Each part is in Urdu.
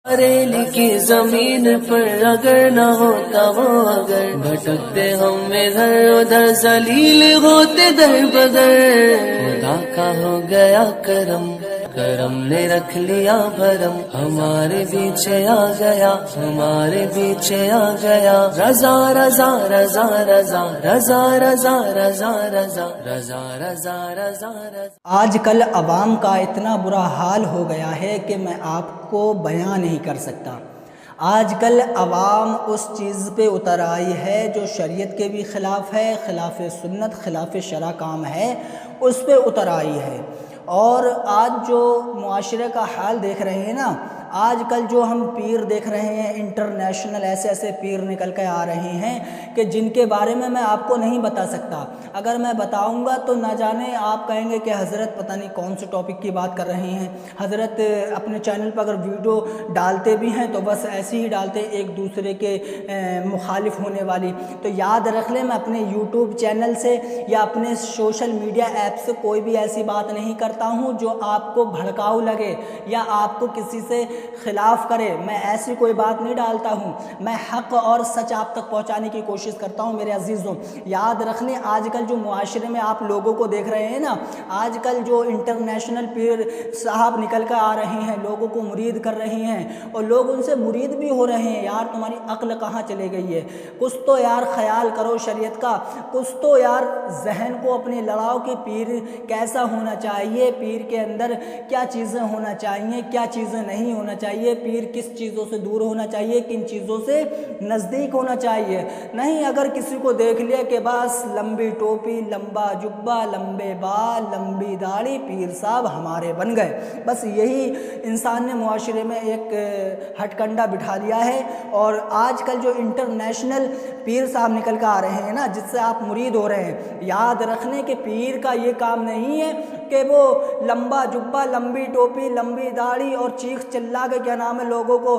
ریلی کی زمین پر اگر نہ ہوتا وہ اگر، بھٹکتے ہم ادھر ادھر ذلیل ہوتے در بدر، خدا کا ہو گیا کرم، کرم نے رکھ لیا بھرم، ہمارے پیچھے آ گیا، ہمارے پیچھے آ گیا، رضا رضا رضا رضا رضا رضا رضا رضا رضا رضا رضا رضا۔ آج کل عوام کا اتنا برا حال ہو گیا ہے کہ میں آپ کو بیان نہیں کر سکتا۔ آج کل عوام اس چیز پہ اتر آئی ہے جو شریعت کے بھی خلاف ہے، خلاف سنت، خلاف شرع کام ہے، اس پہ اتر آئی ہے۔ اور آج جو معاشرے کا حال دیکھ رہے ہیں نا، آج کل جو ہم پیر دیکھ رہے ہیں انٹرنیشنل، ایسے ایسے پیر نکل کے آ رہے ہیں کہ جن کے بارے میں آپ کو نہیں بتا سکتا۔ اگر میں بتاؤں گا تو نہ جانے آپ کہیں گے کہ حضرت پتہ نہیں کون سے ٹاپک کی بات کر رہے ہیں۔ حضرت اپنے چینل پر اگر ویڈیو ڈالتے بھی ہیں تو بس ایسے ہی ڈالتے ہیں ایک دوسرے کے مخالف ہونے والی۔ تو یاد رکھ لیں، میں اپنے یوٹیوب چینل سے یا اپنے سوشل میڈیا ایپ سے کوئی بھی ایسی بات نہیں کرتا ہوں جو آپ کو بھڑکاؤ لگے یا آپ کو کسی سے خلاف کرے۔ میں ایسی کوئی بات نہیں ڈالتا ہوں، میں حق اور سچ آپ تک پہنچانے کی کوشش کرتا ہوں میرے عزیزوں۔ یاد رکھ لیں، آج کل جو معاشرے میں آپ لوگوں کو دیکھ رہے ہیں نا، آج کل جو انٹرنیشنل پیر صاحب نکل کر آ رہے ہیں، لوگوں کو مرید کر رہے ہیں اور لوگ ان سے مرید بھی ہو رہے ہیں۔ یار تمہاری عقل کہاں چلے گئی ہے؟ کچھ تو یار خیال کرو شریعت کا، کچھ تو یار ذہن کو اپنے لڑاؤ کہ پیر کیسا ہونا چاہیے، پیر کے اندر کیا چیزیں ہونا چاہیے، کیا چیزیں نہیں ہونا چاہیے، پیر کس چیزوں سے دور ہونا چاہیے، کن چیزوں سے نزدیک ہونا چاہیے۔ نہیں اگر کسی کو دیکھ لیا کہ بس لمبی ٹوپی، لمبا جبہ، لمبے بال، لمبی داڑھی، پیر صاحب ہمارے بن گئے، بس یہی انسان نے معاشرے میں ایک ہٹ کنڈا بٹھا دیا ہے۔ اور آج کل جو انٹرنیشنل پیر صاحب نکل کر آ رہے ہیں نا، جس سے آپ مرید ہو رہے ہیں، یاد رکھنے کہ پیر کا یہ کام نہیں ہے کہ وہ لمبا جبہ، لمبی ٹوپی، لمبی داڑھی اور چیخ چلا کے کیا نام ہے لوگوں کو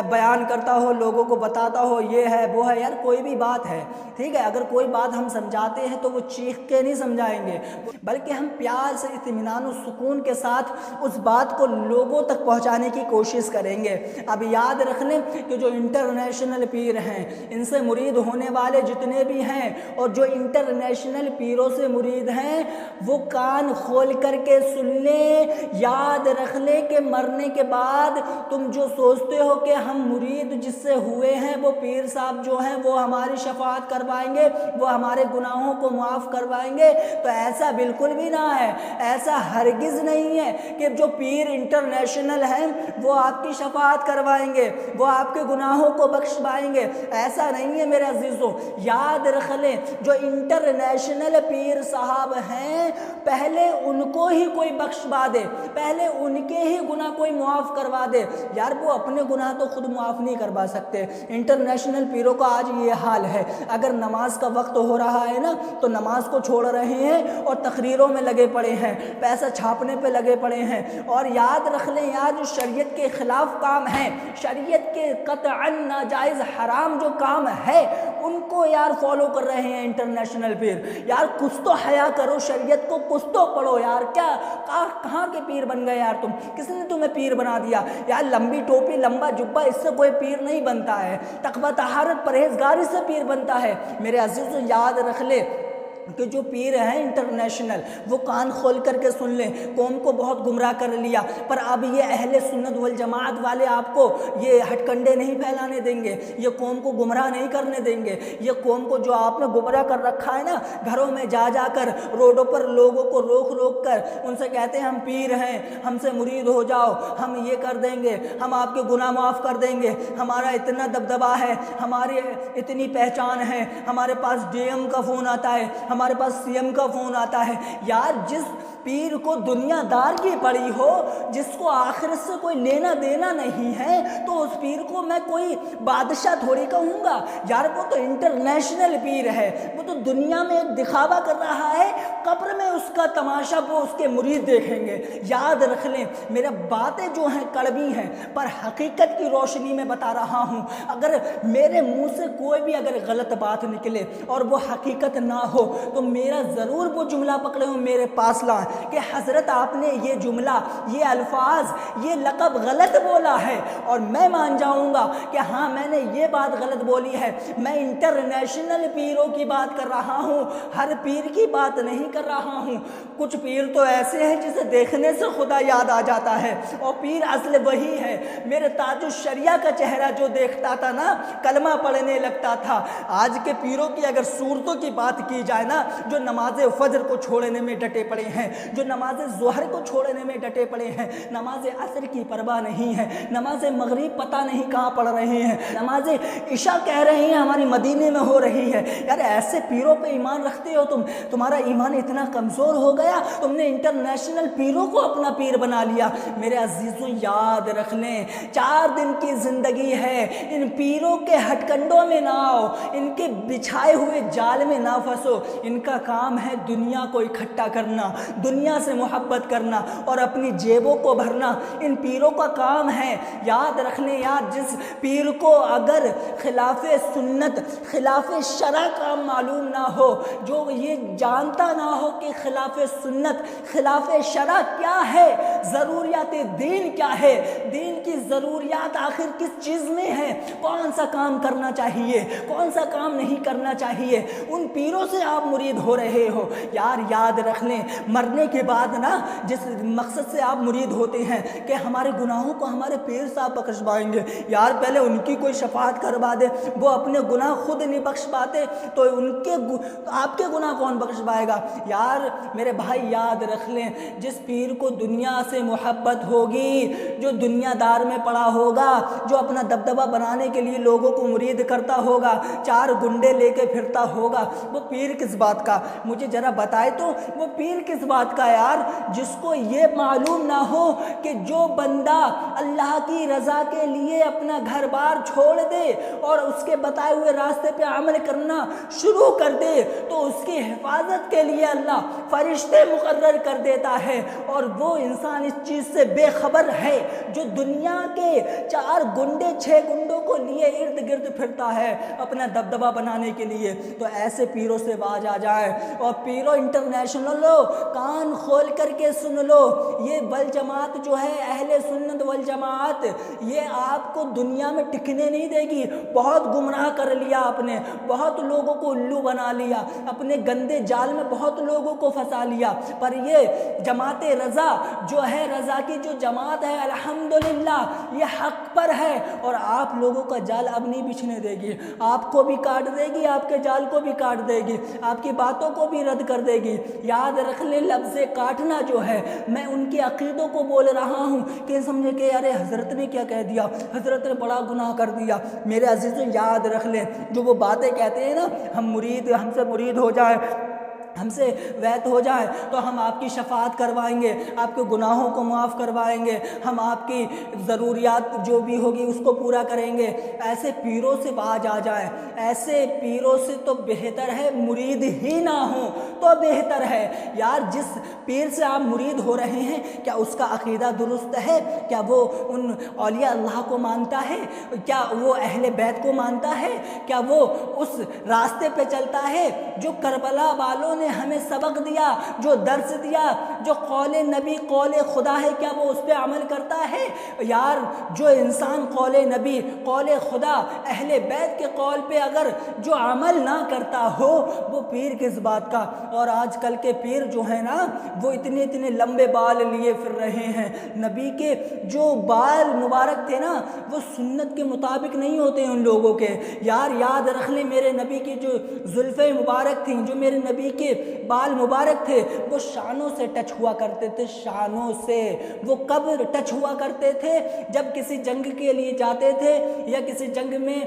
بیان کرتا ہو، لوگوں کو بتاتا ہو یہ ہے وہ ہے۔ یار کوئی بھی بات ہے، ٹھیک ہے، اگر کوئی بات ہم سمجھاتے ہیں تو وہ چیخ کے نہیں سمجھائیں گے، بلکہ ہم پیار سے، اطمینان و سکون کے ساتھ اس بات کو لوگوں تک پہنچانے کی کوشش کریں گے۔ اب یاد رکھ لیں کہ جو انٹرنیشنل پیر ہیں، ان سے مرید ہونے والے جتنے بھی ہیں اور جو انٹرنیشنل پیروں سے مرید ہیں، وہ کان کھول کر کے سن لیں، یاد رکھ لیں کہ مرنے کے بعد تم جو سوچتے ہو کہ ہم مرید جس سے ہوئے ہیں وہ پیر صاحب جو ہیں وہ ہماری شفاعت کروائیں گے، وہ ہمارے گناہوں کو معاف کروائیں گے، تو ایسا بالکل بھی نہ ہے، ایسا ہرگز نہیں ہے کہ جو پیر انٹرنیشنل ہیں وہ آپ کی شفاعت کروائیں گے، وہ آپ کے گناہوں کو بخشوائیں گے، ایسا نہیں ہے میرے عزیزوں۔ یاد رکھ لیں جو انٹرنیشنل پیر صاحب ہیں، پہلے ان کو ہی کوئی بخشوا دے، پہلے ان کے ہی گناہ کوئی معاف کروا دے۔ یار وہ اپنے گناہ تو خود معاف نہیں کروا سکتے۔ انٹرنیشنل پیروں کا آج یہ حال ہے، اگر نماز کا وقت ہو رہا ہے نا تو نماز کو چھوڑ رہے ہیں اور تقریروں میں لگے پڑے ہیں، پیسہ چھاپنے پہ لگے پڑے ہیں۔ اور یاد رکھ لیں یار جو شریعت کے خلاف کام ہے، شریعت کے قطعاً ناجائز حرام جو کام ہے، ان کو یار فالو کر رہے ہیں انٹرنیشنل پیر۔ یار کچھ تو حیا کرو، شریعت کو کچھ تو پڑھو یار۔ کیا کہاں کے پیر بن گئے یار تم؟ کس نے تمہیں پیر بنا دیا یار؟ لمبی ٹوپی، لمبا جبہ، اس سے کوئی پیر نہیں بنتا ہے۔ تقویٰ طہارت پرہیزگاری سے پیر بنتا ہے۔ میرے عزیزوں یاد رکھ لے کہ جو پیر ہیں انٹرنیشنل، وہ کان کھول کر کے سن لیں، قوم کو بہت گمراہ کر لیا، پر اب یہ اہل سنت والجماعت والے آپ کو یہ ہٹ کنڈے نہیں پھیلانے دیں گے، یہ قوم کو گمراہ نہیں کرنے دیں گے۔ یہ قوم کو جو آپ نے گمراہ کر رکھا ہے نا، گھروں میں جا جا کر، روڈوں پر لوگوں کو روک روک کر ان سے کہتے ہیں ہم پیر ہیں، ہم سے مرید ہو جاؤ، ہم یہ کر دیں گے، ہم آپ کے گناہ معاف کر دیں گے، ہمارا اتنا دبدبہ ہے، ہماری اتنی پہچان ہے، ہمارے پاس ڈی ایم کا فون آتا ہے، ہمارے پاس سی ایم کا فون آتا ہے۔ یار جس پیر کو دنیا دار کی پڑی ہو، جس کو آخرت سے کوئی لینا دینا نہیں ہے، تو اس پیر کو میں کوئی بادشاہ تھوڑی کہوں گا یار۔ وہ تو انٹرنیشنل پیر ہے، وہ تو دنیا میں ایک دکھاوا کر رہا ہے، قبر میں اس کا تماشا وہ اس کے مرید دیکھیں گے۔ یاد رکھ لیں میرے باتیں جو ہیں کڑوی ہیں، پر حقیقت کی روشنی میں بتا رہا ہوں۔ اگر میرے منہ سے کوئی بھی اگر غلط بات نکلے اور وہ حقیقت نہ ہو تو میرا ضرور وہ جملہ پکڑے ہوں، میرے پاس لائیں، کہ حضرت آپ نے یہ جملہ، یہ الفاظ، یہ لقب غلط بولا ہے، اور میں مان جاؤں گا کہ ہاں میں نے یہ بات غلط بولی ہے، میں انٹرنیشنل پیروں کی بات کر رہا ہوں، ہر پیر کی بات نہیں کر رہا ہوں۔ کچھ پیر تو ایسے ہیں جسے دیکھنے سے خدا یاد آ جاتا ہے، اور پیر اصل وہی ہے۔ میرے تاج الشریعہ کا چہرہ جو دیکھتا تھا نا، کلمہ پڑھنے لگتا تھا۔ آج کے پیروں کی اگر صورتوں کی بات کی جائے نا، جو نماز فجر کو چھوڑنے میں ڈٹے پڑے ہیں، جو نماز ظہر کو چھوڑنے میں ڈٹے پڑے ہیں، نماز عصر کی پرواہ نہیں ہے، نماز مغرب پتہ نہیں کہاں پڑھ رہے ہیں، نماز عشاء کہہ رہے ہیں ہماری مدینے میں ہو رہی ہے۔ یار ایسے پیروں پہ ایمان رکھتے ہو تم؟ تمہارا ایمان اتنا کمزور ہو گیا، تم نے انٹرنیشنل پیروں کو اپنا پیر بنا لیا۔ میرے عزیزوں یاد رکھ لیں، 4 دن کی زندگی ہے، ان پیروں کے ہٹ کنڈوں میں نہ آؤ، ان کے بچھائے ہوئے جال میں نہ پھنسو۔ ان کا کام ہے دنیا کو اکٹھا کرنا، دنیا سے محبت کرنا اور اپنی جیبوں کو بھرنا۔ ان پیروں کا کام ہے، یاد رکھ لیں یار، جس پیر کو اگر خلاف سنت، خلاف شرع کا معلوم نہ ہو، جو یہ جانتا نہ ہو کہ خلاف سنت، خلاف شرع کیا ہے، ضروریات دین کیا ہے، دین کی ضروریات آخر کس چیز میں ہے، کون سا کام کرنا چاہیے، کون سا کام نہیں کرنا چاہیے، ان پیروں سے آپ مرید ہو رہے ہو۔ یار یاد رکھ لیں، مرنے کے بعد نا جس مقصد سے آپ مرید ہوتے ہیں کہ ہمارے گناہوں کو ہمارے پیر صاحب بخشوائیں گے، یار پہلے ان کی کوئی شفاعت کروا دے، وہ اپنے گناہ خود نہیں بخش پاتے تو ان کے آپ کے گناہ کون بخشوائے گا؟ یار میرے بھائی یاد رکھ لیں، جس پیر کو دنیا سے محبت ہوگی، جو دنیا دار میں پڑا ہوگا، جو اپنا دبدبہ بنانے کے لیے لوگوں کو مرید کرتا ہوگا، 4 گنڈے لے کے پھرتا ہوگا، وہ پیر کس بات کا؟ مجھے ذرا بتائے تو وہ پیر کس بات کا یار؟ جس کو یہ معلوم نہ ہو کہ جو بندہ اللہ کی رضا کے لیے اپنا گھر بار چھوڑ دے اور اس کے بتائے ہوئے راستے پہ عمل کرنا شروع کر دے تو اس کی حفاظت کے لیے اللہ فرشتے مقرر کر دیتا ہے، اور وہ انسان اس چیز سے بے خبر ہے جو دنیا کے 4 گنڈے 6 گنڈوں کو لیے ارد گرد پھرتا ہے اپنا دبدبہ بنانے کے لیے۔ تو ایسے پیروں سے باز آ جائے، اور پیروں انٹرنیشنل لو، کان کھول کر کے سن لو، یہ والجماعت جو ہے اہل سنت والجماعت، یہ آپ کو دنیا میں ٹکنے نہیں دے گی۔ بہت گمراہ کر لیا آپ نے، بہت لوگوں کو الو بنا لیا، اپنے گندے جال میں بہت لوگوں کو پھنسا لیا، پر یہ جماعت رضا جو ہے، رضا کی جو جماعت ہے الحمدللہ یہ حق پر ہے، اور آپ لوگوں کا جال اب نہیں بچھنے دے گی، آپ کو بھی کاٹ دے گی، آپ کے جال کو بھی کاٹ دے گی، آپ کی باتوں کو بھی رد کر دے گی۔ یاد رکھ لیں، لفظ کاٹنا جو ہے، میں ان کے عقیدوں کو بول رہا ہوں کہ سمجھے کہ ارے حضرت نے کیا کہہ دیا، حضرت نے بڑا گناہ کر دیا۔ میرے عزیزوں یاد رکھ لیں، جو وہ باتیں کہتے ہیں نا، ہم سے مرید ہو جائے، ہم سے بیعت ہو جائے تو ہم آپ کی شفاعت کروائیں گے، آپ کے گناہوں کو معاف کروائیں گے، ہم آپ کی ضروریات جو بھی ہوگی اس کو پورا کریں گے، ایسے پیروں سے باز آ جائیں۔ ایسے پیروں سے تو بہتر ہے مرید ہی نہ ہوں تو بہتر ہے۔ یار جس پیر سے آپ مرید ہو رہے ہیں، کیا اس کا عقیدہ درست ہے؟ کیا وہ ان اولیاء اللہ کو مانتا ہے؟ کیا وہ اہل بیت کو مانتا ہے؟ کیا وہ اس راستے پہ چلتا ہے جو کربلا والوں نے ہمیں سبق دیا، جو درس دیا، جو قول نبی قول خدا ہے، کیا وہ اس پہ عمل کرتا ہے؟ یار جو انسان قول نبی قول خدا اہل بیت کے قول پہ اگر جو عمل نہ کرتا ہو، وہ پیر کس بات کا؟ اور آج کل کے پیر جو ہیں نا، وہ اتنے لمبے بال لیے پھر رہے ہیں۔ نبی کے جو بال مبارک تھے نا، وہ سنت کے مطابق نہیں ہوتے ان لوگوں کے۔ یار یاد رکھ لیں، میرے نبی کی جو زلفیں مبارک تھیں، جو میرے نبی کے بال مبارک تھے، وہ شانوں سے ٹچ ہوا کرتے تھے، شانوں سے۔ وہ کب ٹچ ہوا کرتے تھے؟ جب کسی جنگ کے لیے جاتے تھے یا کسی جنگ میں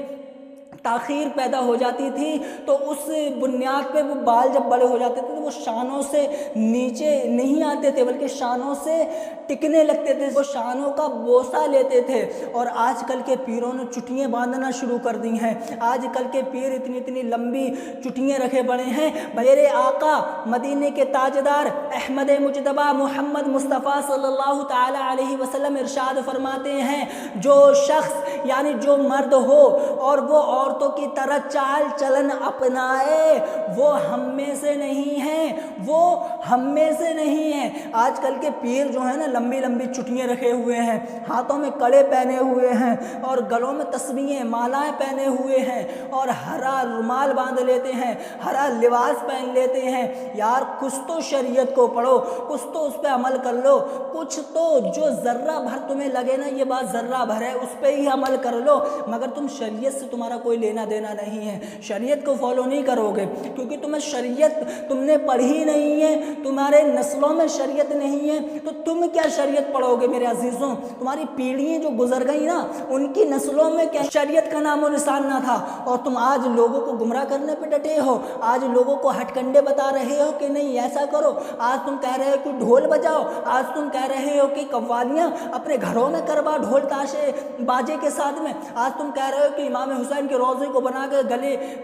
تاخیر پیدا ہو جاتی تھی تو اس بنیاد پہ وہ بال جب بڑے ہو جاتے تھے تو وہ شانوں سے نیچے نہیں آتے تھے بلکہ شانوں سے ٹکنے لگتے تھے، وہ شانوں کا بوسہ لیتے تھے۔ اور آج کل کے پیروں نے چٹیاں باندھنا شروع کر دی ہیں، آج کل کے پیر اتنی لمبی چٹیاں رکھے بڑے ہیں۔ میرے آقا مدینے کے تاجدار احمد مجتبیٰ محمد مصطفیٰ صلی اللہ تعالی علیہ وسلم ارشاد فرماتے ہیں، جو شخص یعنی جو مرد ہو اور وہ عورتوں کی طرح چال چلن اپنائے وہ ہم میں سے نہیں ہیں، وہ ہم میں سے نہیں ہیں۔ آج کل کے پیر جو ہیں نا لمبی لمبی چٹیاں رکھے ہوئے ہیں، ہاتھوں میں کڑے پہنے ہوئے ہیں اور گلوں میں تسبیحیں مالائیں پہنے ہوئے ہیں اور ہرا رومال باندھ لیتے ہیں، ہرا لباس پہن لیتے ہیں۔ یار کچھ تو شریعت کو پڑھو، کچھ تو اس پہ عمل کر لو، کچھ تو جو ذرہ بھر تمہیں لگے نا یہ بات ذرہ بھر ہے اس پہ ہی عمل کر لو، مگر تم شریعت سے تمہارا کوئی لینا دینا نہیں ہے، شریعت کو فالو نہیں کرو گے کیونکہ تمہیں شریعت تم نے پڑھی نہیں ہے، تمہارے نسلوں میں شریعت نہیں ہے تو تم کیا شریعت پڑھو گے میرے عزیزوں؟ تمہاری پیڑھیاں جو گزر گئی نا ان کی نسلوں میں کیا شریعت کا نام و نشان نہ تھا، اور تم آج لوگوں کو گمراہ کرنے پہ ڈٹے ہو، آج لوگوں کو ہٹ کنڈے بتا رہے ہو کہ نہیں ایسا کرو، آج تم کہہ رہے ہو کہ ڈھول بجاؤ، آج تم کہہ رہے ہو کہ قوالیاں اپنے گھروں میں کروا ڈھول تاشے باجے کے ساتھ میں، آج تم کہہ رہے ہو کہ امام حسین کے روضے کو بنا کے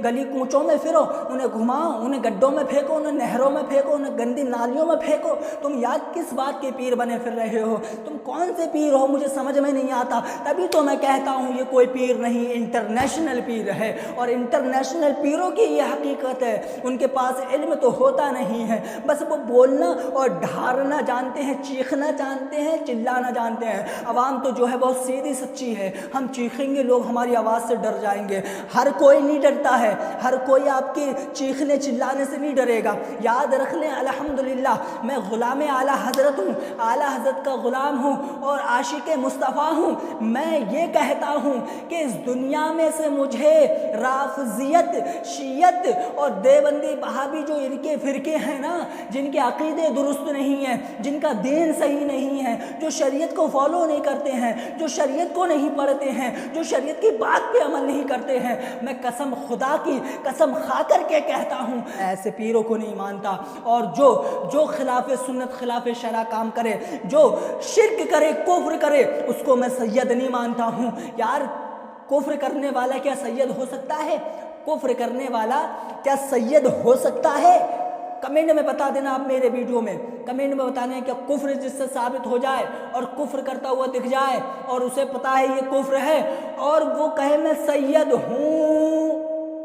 گلی کوچوں میں پھرو، انہیں گھماؤ، انہیں گڈھوں میں پھینکو، انہیں نہروں میں پھینکو، انہیں گندی نالیوں میں پھینکو۔ تم یاد کس بات کے پیر بنے پھر رہے ہو؟ تم کون سے پیر ہو مجھے سمجھ میں نہیں آتا، تبھی تو میں کہتا ہوں یہ کوئی پیر نہیں انٹرنیشنل پیر ہے، اور انٹرنیشنل پیروں کی یہ حقیقت ہے ان کے پاس علم تو ہوتا نہیں ہے، بس وہ بولنا اور ڈھارنا جانتے ہیں، چیخنا جانتے ہیں، چلانا جانتے ہیں۔ عوام تو جو ہے بہت سیدھی سچی ہے، ہم چیخیں گے لوگ ہماری آواز سے ڈر جائیں گے، ہر کوئی نہیں ڈرتا ہے، ہر کوئی آپ کے چیخنے چلانے سے نہیں ڈرے گا۔ یاد رکھ لیں الحمدللہ میں غلام اعلیٰ حضرت ہوں، اعلیٰ حضرت کا غلام ہوں اور عاشق مصطفیٰ ہوں۔ میں یہ کہتا ہوں کہ اس دنیا میں سے مجھے رافضیت، شیعت اور دیوبندی وہابی جو ان کے فرقے ہیں نا، جن کے عقیدے درست نہیں ہیں، جن کا دین صحیح نہیں ہے، جو شریعت کو فالو نہیں کرتے ہیں، جو شریعت کو نہیں پڑھتے ہیں، جو شریعت کی بات پہ عمل نہیں کرتے ہیں، میں قسم خدا کی قسم کھا کر کے کہتا ہوں ایسے پیروں کو نہیں مانتا، اور جو خلاف سنت خلاف شرع کام کرے، جو شرک کرے، کفر کرے، اس کو میں سید نہیں مانتا ہوں۔ یار کفر کرنے والا کیا سید ہو سکتا ہے؟ کفر کرنے والا کیا سید ہو سکتا ہے؟ کمنٹ میں بتا دینا آپ میرے ویڈیو میں، کمنٹ میں بتانے کہ کفر جس سے ثابت ہو جائے اور کفر کرتا ہوا دکھ جائے اور اسے پتا ہے یہ کفر ہے اور وہ کہے میں سید ہوں،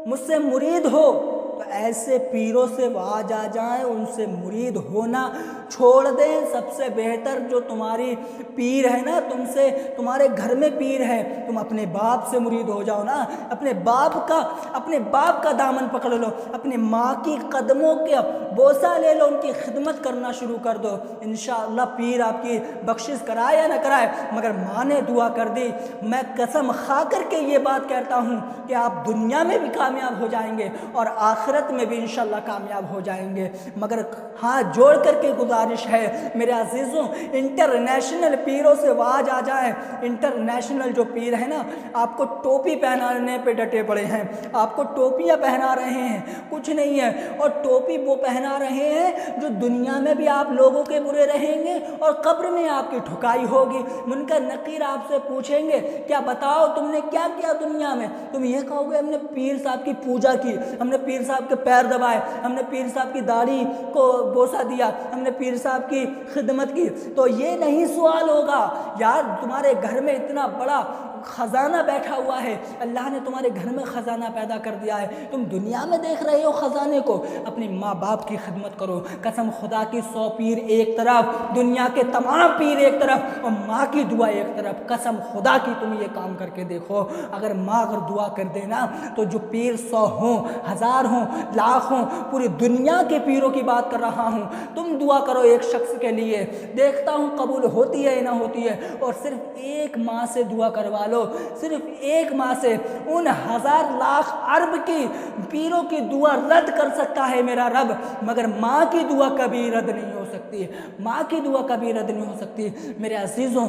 مجھ سے مرید ہو، تو ایسے پیروں سے باز آ جائیں، ان سے مرید ہونا چھوڑ دیں۔ سب سے بہتر جو تمہاری پیر ہے نا، تم سے تمہارے گھر میں پیر ہے، تم اپنے باپ سے مرید ہو جاؤ نا، اپنے باپ کا دامن پکڑ لو، اپنے ماں کی قدموں کے بوسہ لے لو، ان کی خدمت کرنا شروع کر دو، انشاءاللہ پیر آپ کی بخشش کرائے یا نہ کرائے، مگر ماں نے دعا کر دی۔ میں قسم کھا کر کے یہ بات کہتا ہوں کہ آپ دنیا میں بھی کامیاب ہو جائیں گے اور آخرت میں بھی انشاءاللہ کامیاب ہو جائیں گے، مگر ہاتھ جوڑ کر کے گزارش ہے میرے عزیزوں، انٹرنیشنل پیروں سے باز آ جائیں۔ انٹرنیشنل جو پیر ہیں نا، آپ کو ٹوپی پہنانے پہ ڈٹے پڑے ہیں، آپ کو ٹوپیاں پہنا رہے ہیں، کچھ نہیں ہے، اور ٹوپی وہ پہنا رہے ہیں جو دنیا میں بھی آپ لوگوں کے برے رہیں گے اور قبر میں آپ کی ٹھکائی ہوگی۔ منکر نکیر آپ سے پوچھیں گے کیا بتاؤ تم نے کیا کیا دنیا میں، تم یہ کہو گے ہم نے پیر صاحب کی پوجا کی، ہم نے پیر صاحب کے پیر دبائے، ہم نے پیر صاحب کی داڑھی کو بوسہ دیا، ہم نے پیر صاحب کی خدمت کی۔ تو یہ نہیں سوال ہوگا یار، تمہارے گھر میں اتنا بڑا خزانہ بیٹھا ہوا ہے، اللہ نے تمہارے گھر میں خزانہ پیدا کر دیا ہے، تم دنیا میں دیکھ رہے ہو خزانے کو، اپنی ماں باپ کی خدمت کرو۔ قسم خدا کی 100 پیر ایک طرف، دنیا کے تمام پیر ایک طرف اور ماں کی دعا ایک طرف، قسم خدا کی تم یہ کام کر کے دیکھو۔ اگر ماں اگر دعا کر دینا تو جو پیر 100 ہوں، 1000 ہوں، لاکھ ہوں، پوری دنیا کے پیروں کی بات کر رہا ہوں، تم دعا کرو ایک شخص کے لیے، دیکھتا ہوں قبول ہوتی ہے یا نہ ہوتی ہے، اور صرف ایک ماں سے دعا کروا لو، صرف ایک ماں سے ان 1000 لاکھ ارب کی پیروں کی دعا رد کر سکتا ہے میرا رب، مگر ماں کی دعا کبھی رد نہیں ہو سکتی، ماں کی دعا کبھی رد نہیں ہو سکتی۔ میرے عزیزوں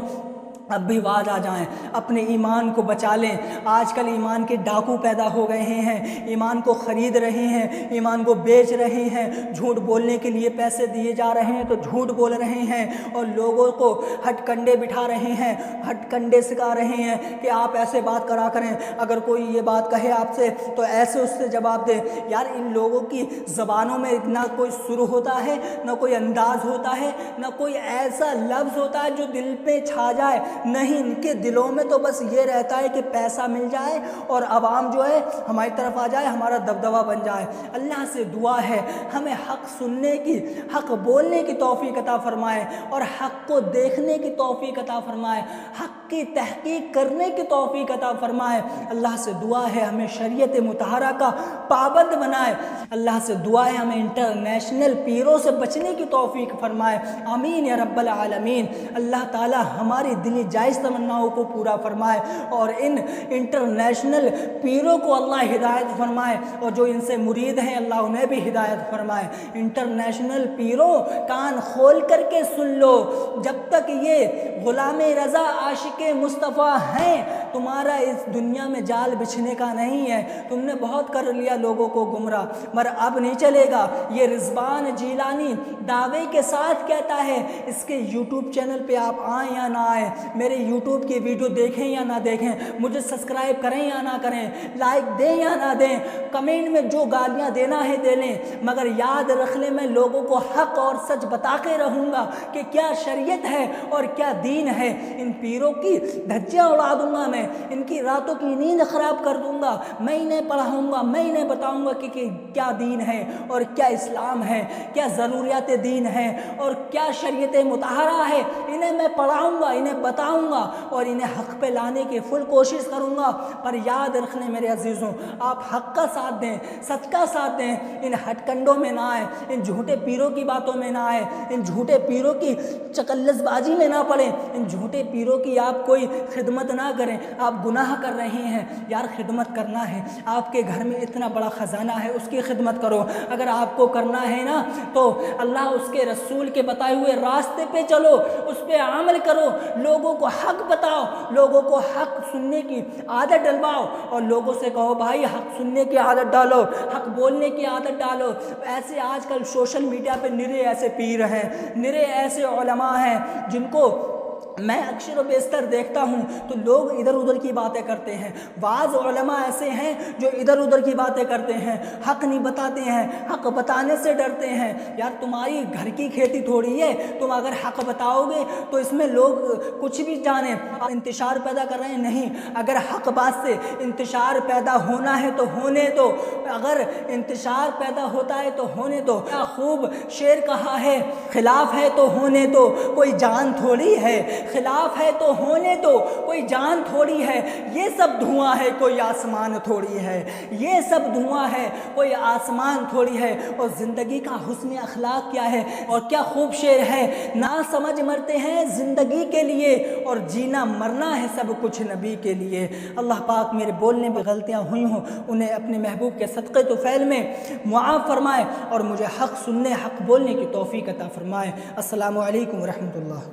اب بھی باز آ جائیں، اپنے ایمان کو بچا لیں۔ آج کل ایمان کے ڈاکو پیدا ہو گئے ہیں، ایمان کو خرید رہے ہیں، ایمان کو بیچ رہے ہیں، جھوٹ بولنے کے لیے پیسے دیے جا رہے ہیں تو جھوٹ بول رہے ہیں اور لوگوں کو ہٹ کنڈے بٹھا رہے ہیں، ہٹ کنڈے سکھا رہے ہیں کہ آپ ایسے بات کرا کریں، اگر کوئی یہ بات کہے آپ سے تو ایسے اس سے جواب دیں۔ یار ان لوگوں کی زبانوں میں نہ کوئی سر ہوتا ہے، نہ کوئی انداز ہوتا ہے، نہ کوئی ایسا لفظ ہوتا ہے جو دل پہ چھا جائے۔ نہیں، ان کے دلوں میں تو بس یہ رہتا ہے کہ پیسہ مل جائے اور عوام جو ہے ہماری طرف آ جائے، ہمارا دبدبہ بن جائے۔ اللہ سے دعا ہے ہمیں حق سننے کی، حق بولنے کی توفیق عطا فرمائے اور حق کو دیکھنے کی توفیق عطا فرمائے، حق کی تحقیق کرنے کی توفیق عطا فرمائے۔ اللہ سے دعا ہے ہمیں شریعت مطہرہ کا پابند بنائے۔ اللہ سے دعا ہے ہمیں انٹرنیشنل پیروں سے بچنے کی توفیق فرمائے، آمین یا رب العالمین۔ اللہ تعالی ہماری دلی جائز تمناؤں کو پورا فرمائے اور ان انٹرنیشنل پیروں کو اللہ ہدایت فرمائے اور جو ان سے مرید ہیں اللہ انہیں بھی ہدایت فرمائے۔ انٹرنیشنل پیروں کان کھول کر کے سن لو، جب تک یہ غلام رضا عاشق مصطفیٰ ہیں تمہارا اس دنیا میں جال بچھنے کا نہیں ہے۔ تم نے بہت کر لیا لوگوں کو گمراہ، مگر اب نہیں چلے گا۔ یہ رضوان جیلانی دعوے کے ساتھ کہتا ہے، اس کے یوٹیوب چینل پہ آپ آئیں یا نہ آئیں، میرے یوٹیوب کی ویڈیو دیکھیں یا نہ دیکھیں، مجھے سبسکرائب کریں یا نہ کریں، لائک دیں یا نہ دیں، کمنٹ میں جو گالیاں دینا ہے دے لیں، مگر یاد رکھ لیں میں لوگوں کو حق اور سچ بتا کے رہوں گا کہ کیا شریعت ہے اور کیا دین ہے۔ ان پیروں کی دھجیاں اڑا دوں گا، میں ان کی راتوں کی نیند خراب کر دوں گا، میں انہیں پڑھاؤں گا، میں انہیں بتاؤں گا کہ کیا دین ہے اور کیا اسلام ہے، کیا ضروریات دین ہے اور کیا شریعت مطہرہ ہے۔ انہیں میں پڑھاؤں گا، انہیں بتاؤں گا اور انہیں حق پہ لانے کی فل کوشش کروں گا۔ پر یاد رکھ لیں میرے عزیزوں، آپ حق کا ساتھ دیں، سچ کا ساتھ دیں، ان ہٹ کنڈوں میں نہ آئیں، ان جھوٹے پیروں کی باتوں میں نہ آئیں، ان جھوٹے پیروں کی چکلس بازی میں نہ پڑیں، ان جھوٹے پیروں کی آپ کوئی خدمت نہ کریں۔ آپ گناہ کر رہے ہیں یار، خدمت کرنا ہے، آپ کے گھر میں اتنا بڑا خزانہ ہے، اس کی خدمت کرو۔ اگر آپ کو کرنا ہے نا تو اللہ اس کے رسول کے بتائے ہوئے راستے پہ چلو، اس پہ عمل کرو، لوگوں کو حق بتاؤ، لوگوں کو حق سننے کی عادت ڈلواؤ اور لوگوں سے کہو بھائی حق سننے کی عادت ڈالو، حق بولنے کی عادت ڈالو۔ ایسے آج کل سوشل میڈیا پہ نرے ایسے پیر ہیں، نرے ایسے علماء ہیں جن کو میں اکثر و بیشتر دیکھتا ہوں تو لوگ ادھر ادھر کی باتیں کرتے ہیں۔ بعض علماء ایسے ہیں جو ادھر ادھر کی باتیں کرتے ہیں، حق نہیں بتاتے ہیں، حق بتانے سے ڈرتے ہیں۔ یار تمہاری گھر کی کھیتی تھوڑی ہے، تم اگر حق بتاؤ گے تو اس میں لوگ کچھ بھی جانیں، انتشار پیدا کر رہے ہیں نہیں۔ اگر حق بات سے انتشار پیدا ہونا ہے تو ہونے دو، اگر انتشار پیدا ہوتا ہے تو ہونے دو۔ کیا خوب شعر کہا ہے، خلاف ہے تو ہونے دو، کوئی جان تھوڑی ہے، خلاف ہے تو ہونے دو، کوئی جان تھوڑی ہے۔ یہ سب دھواں ہے، کوئی آسمان تھوڑی ہے، یہ سب دھواں ہے، کوئی آسمان تھوڑی ہے۔ اور زندگی کا حسن اخلاق کیا ہے اور کیا خوب شعر ہے، نہ سمجھ مرتے ہیں زندگی کے لیے اور جینا مرنا ہے سب کچھ نبی کے لیے۔ اللہ پاک میرے بولنے میں غلطیاں ہوئی ہوں انہیں اپنے محبوب کے صدقے تو فعل میں معاف فرمائے اور مجھے حق سننے، حق بولنے کی توفیق عطا فرمائے۔ السلام علیکم ورحمۃ اللہ۔